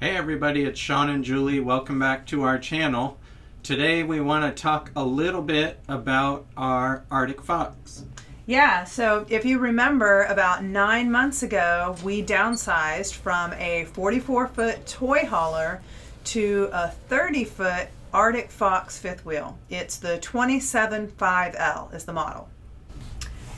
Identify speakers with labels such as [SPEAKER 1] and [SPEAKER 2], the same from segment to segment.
[SPEAKER 1] Hey everybody, it's Sean and Julie. Welcome back to our channel. Today we want to talk a little bit about our Arctic fox.
[SPEAKER 2] Yeah, so if you remember, about 9 months ago, we downsized from a 44-foot toy hauler to a 30-foot Arctic Fox fifth wheel. It's the 275L is the model.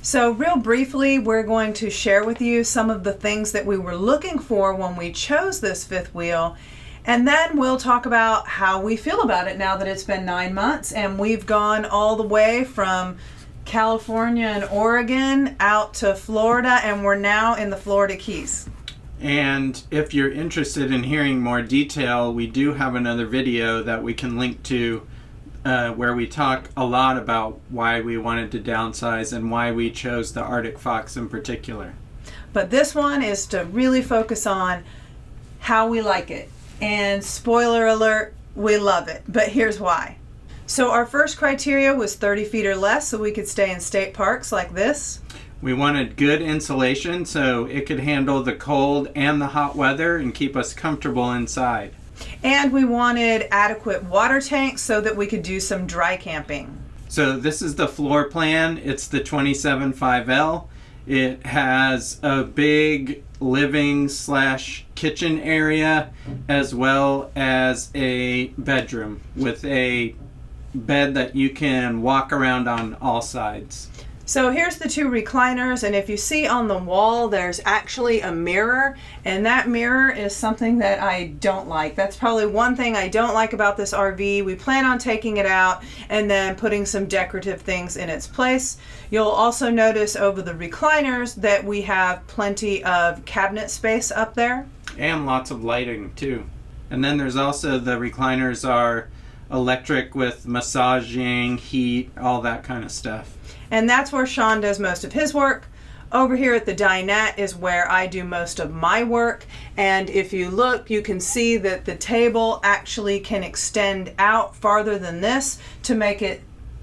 [SPEAKER 2] So real briefly, we're going to share with you some of the things that we were looking for when we chose this fifth wheel. And then we'll talk about how we feel about it now that it's been 9 months and we've gone all the way from California and Oregon out to Florida, and we're now in the Florida Keys.
[SPEAKER 1] And if you're interested in hearing more detail, we do have another video that we can link to where we talk a lot about why we wanted to downsize and why we chose the Arctic Fox in particular.
[SPEAKER 2] But this one is to really focus on how we like it. And spoiler alert, we love it. But here's why. So our first criteria was 30 feet or less so we could stay in state parks like this.
[SPEAKER 1] We wanted good insulation so it could handle the cold and the hot weather and keep us comfortable inside.
[SPEAKER 2] And we wanted adequate water tanks so that we could do some dry camping.
[SPEAKER 1] So this is the floor plan. It's the 275L. It has a big living/kitchen area as well as a bedroom with a bed that you can walk around on all sides.
[SPEAKER 2] So here's the two recliners, and if you see on the wall there's actually a mirror, and that mirror is something that I don't like. That's probably one thing I don't like about this RV. We plan on taking it out and then putting some decorative things in its place. You'll also notice over the recliners that we have plenty of cabinet space up there.
[SPEAKER 1] And lots of lighting too. And then there's also the recliners are electric with massaging, heat, all that kind of stuff.
[SPEAKER 2] And that's where Sean does most of his work. Over here at the dinette is where I do most of my work. And if you look, you can see that the table actually can extend out farther than this to make it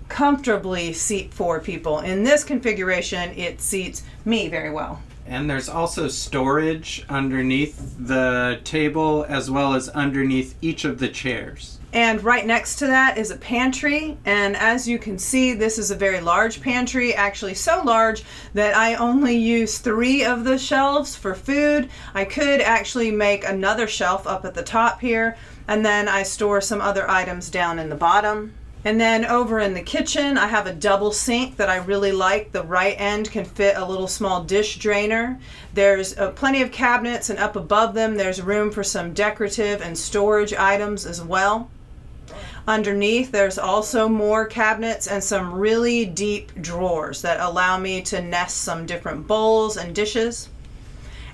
[SPEAKER 2] comfortably seat 4 people. In this configuration, it seats me very well.
[SPEAKER 1] And there's also storage underneath the table as well as underneath each of the chairs.
[SPEAKER 2] And right next to that is a pantry, and as you can see, this is a very large pantry, actually so large that I only use 3 of the shelves for food. I could actually make another shelf up at the top here, and then I store some other items down in the bottom. And then over in the kitchen, I have a double sink that I really like. The right end can fit a little small dish drainer. There's plenty of cabinets, and up above them there's room for some decorative and storage items as well. Underneath there's also more cabinets and some really deep drawers that allow me to nest some different bowls and dishes.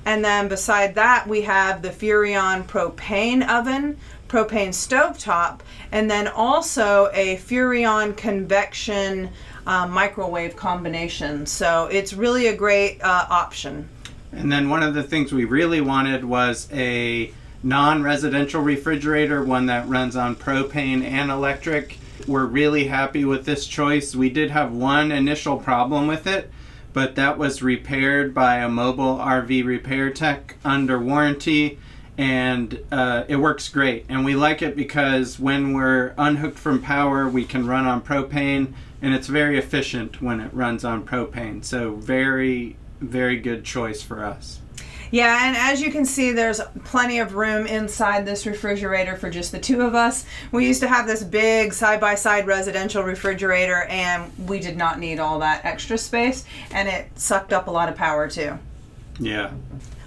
[SPEAKER 2] And then beside that we have the Furrion propane oven, propane stovetop, and then also a Furrion convection microwave combination. So it's really a great option.
[SPEAKER 1] And then one of the things we really wanted was a non-residential refrigerator, one that runs on propane and electric. We're really happy with this choice. We did have one initial problem with it, but that was repaired by a mobile RV repair tech under warranty, and it works great. And we like it because when we're unhooked from power, we can run on propane, and it's very efficient when it runs on propane. So very, very good choice for us.
[SPEAKER 2] Yeah, and as you can see, there's plenty of room inside this refrigerator for just the 2 of us. We used to have this big side-by-side residential refrigerator, and we did not need all that extra space, and it sucked up a lot of power too.
[SPEAKER 1] Yeah.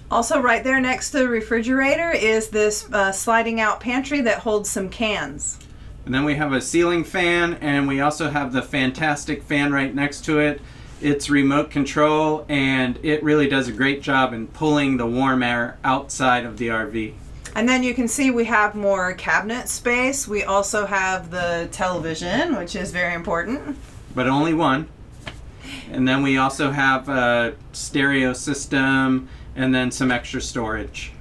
[SPEAKER 2] Also right there next to the refrigerator is this sliding out pantry that holds some cans.
[SPEAKER 1] And then we have a ceiling fan, and we also have the fantastic fan right next to it. It's remote control, and it really does a great job in pulling the warm air outside of the RV.
[SPEAKER 2] And then you can see we have more cabinet space. We also have the television, which is very important.
[SPEAKER 1] But only one. And then we also have a stereo system and then some extra storage.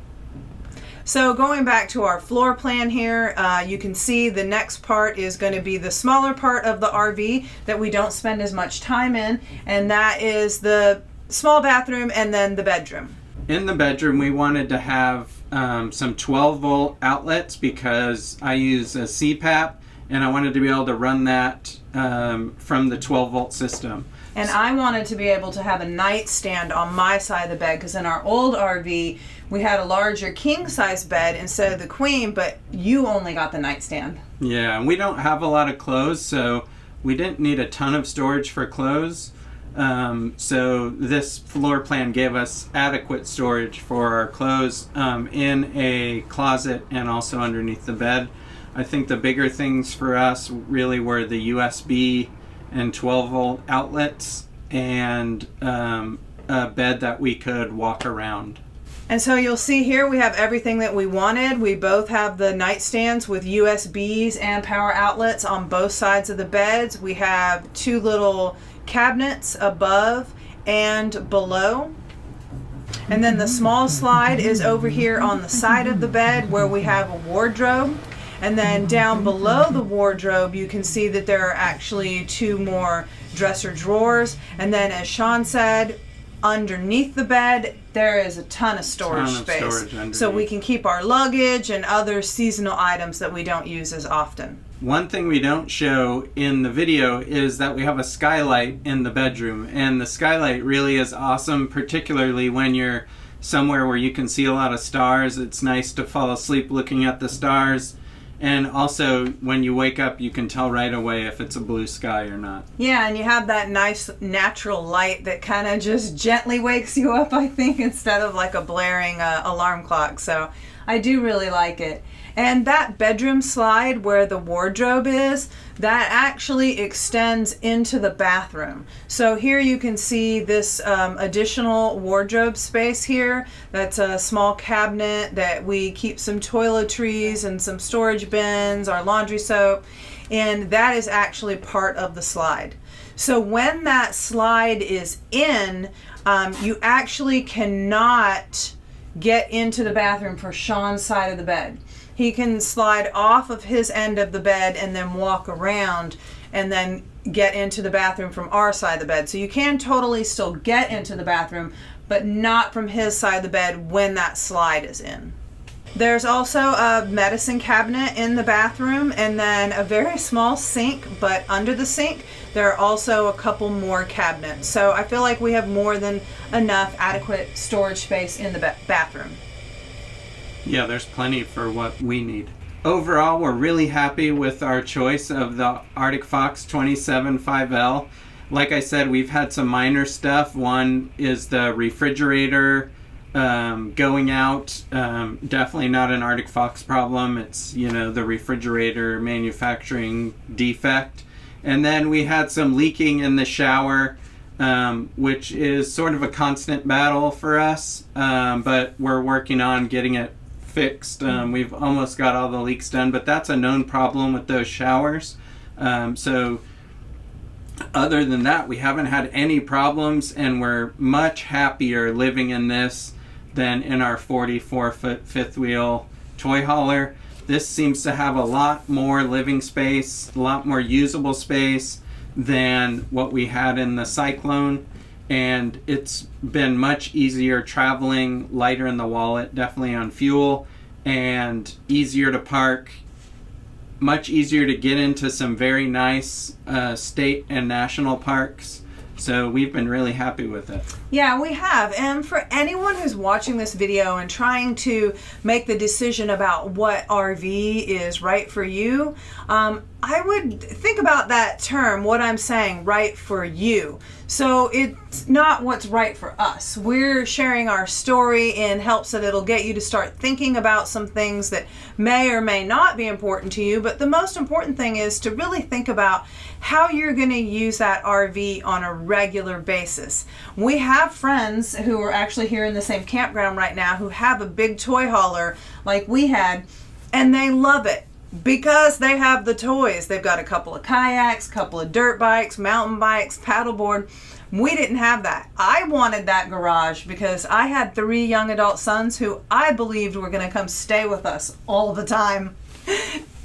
[SPEAKER 2] So going back to our floor plan here, you can see the next part is going to be the smaller part of the RV that we don't spend as much time in, and that is the small bathroom and then the bedroom.
[SPEAKER 1] In the bedroom, we wanted to have some 12-volt outlets because I use a CPAP, and I wanted to be able to run that from the 12-volt system.
[SPEAKER 2] And I wanted to be able to have a nightstand on my side of the bed, because in our old RV, we had a larger king-size bed instead of the queen, but you only got the nightstand.
[SPEAKER 1] Yeah, and we don't have a lot of clothes, so we didn't need a ton of storage for clothes. So this floor plan gave us adequate storage for our clothes in a closet and also underneath the bed. I think the bigger things for us really were the USB and 12-volt outlets and a bed that we could walk around.
[SPEAKER 2] And so you'll see here we have everything that we wanted. We both have the nightstands with USBs and power outlets on both sides of the beds. We have 2 little cabinets above and below. And then the small slide is over here on the side of the bed where we have a wardrobe. And then down below the wardrobe, you can see that there are actually 2 more dresser drawers. And then, as Sean said, underneath the bed, there is a ton of storage space. So we can keep our luggage and other seasonal items that we don't use as often.
[SPEAKER 1] One thing we don't show in the video is that we have a skylight in the bedroom. And the skylight really is awesome, particularly when you're somewhere where you can see a lot of stars. It's nice to fall asleep looking at the stars. And also, when you wake up, you can tell right away if it's a blue sky or not.
[SPEAKER 2] Yeah, and you have that nice natural light that kind of just gently wakes you up, I think, instead of like a blaring alarm clock. So I do really like it. And that bedroom slide where the wardrobe is, that actually extends into the bathroom. So here you can see this additional wardrobe space here. That's a small cabinet that we keep some toiletries and some storage bins, our laundry soap, and that is actually part of the slide. So when that slide is in, you actually cannot get into the bathroom for Sean's side of the bed. He can slide off of his end of the bed and then walk around and then get into the bathroom from our side of the bed. So you can totally still get into the bathroom, but not from his side of the bed when that slide is in. There's also a medicine cabinet in the bathroom and then a very small sink, but under the sink there are also a couple more cabinets. So I feel like we have more than enough adequate storage space in the bathroom.
[SPEAKER 1] Yeah, there's plenty for what we need. Overall, we're really happy with our choice of the Arctic Fox 27.5L. Like I said, we've had some minor stuff. One is the refrigerator going out. Definitely not an Arctic Fox problem. It's, the refrigerator manufacturing defect. And then we had some leaking in the shower, which is sort of a constant battle for us, but we're working on getting it fixed. We've almost got all the leaks done, but that's a known problem with those showers. So other than that, we haven't had any problems, and we're much happier living in this than in our 44-foot fifth wheel toy hauler. This seems to have a lot more living space, a lot more usable space than what we had in the Cyclone. And it's been much easier traveling, lighter in the wallet, definitely on fuel, and easier to park, much easier to get into some very nice state and national parks. So we've been really happy with it.
[SPEAKER 2] Yeah, we have. And for anyone who's watching this video and trying to make the decision about what RV is right for you, I would think about that term, what I'm saying, right for you. So it's not what's right for us. We're sharing our story in hopes that it'll get you to start thinking about some things that may or may not be important to you. But the most important thing is to really think about how you're going to use that RV on a regular basis. We have friends who are actually here in the same campground right now who have a big toy hauler like we had, and they love it because they have the toys. They've got a couple of kayaks, a couple of dirt bikes, mountain bikes, paddleboard. We didn't have that. I wanted that garage because I had 3 young adult sons who I believed were going to come stay with us all the time.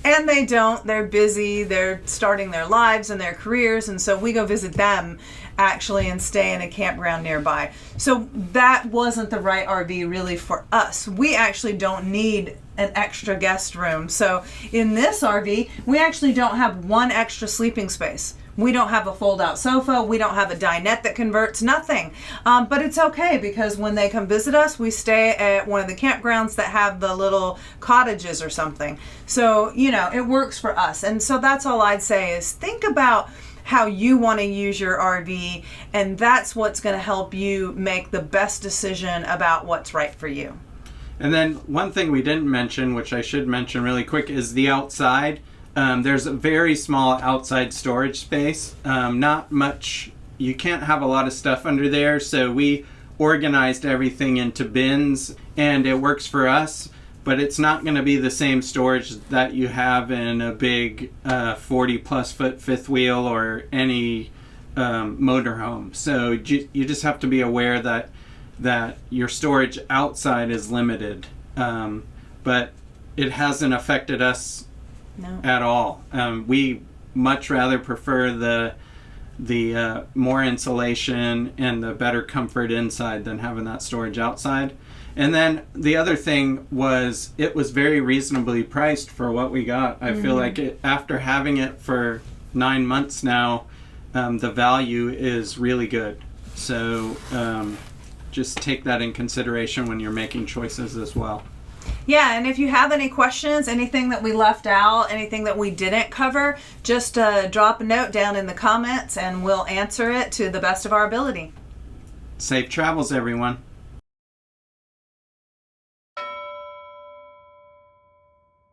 [SPEAKER 2] And they don't. They're busy. They're starting their lives and their careers. And so we go visit them actually and stay in a campground nearby. So that wasn't the right RV really for us. We actually don't need an extra guest room. So in this RV, we actually don't have one extra sleeping space. We don't have a fold-out sofa. We don't have a dinette that converts, nothing. But it's okay because when they come visit us, we stay at one of the campgrounds that have the little cottages or something. So, you know, it works for us. And so that's all I'd say is think about how you want to use your RV, and that's what's going to help you make the best decision about what's right for you.
[SPEAKER 1] And then one thing we didn't mention, which I should mention really quick, is the outside. There's a very small outside storage space. Not much, you can't have a lot of stuff under there, so we organized everything into bins, and it works for us, but it's not going to be the same storage that you have in a big 40 plus foot fifth wheel or any motorhome. So you just have to be aware that your storage outside is limited, but it hasn't affected us at all. We much rather prefer the more insulation and the better comfort inside than having that storage outside. And then the other thing was it was very reasonably priced for what we got. I feel like after having it for 9 months now, the value is really good. So just take that in consideration when you're making choices as well.
[SPEAKER 2] Yeah, and if you have any questions, anything that we left out, anything that we didn't cover, just drop a note down in the comments and we'll answer it to the best of our ability.
[SPEAKER 1] Safe travels, everyone.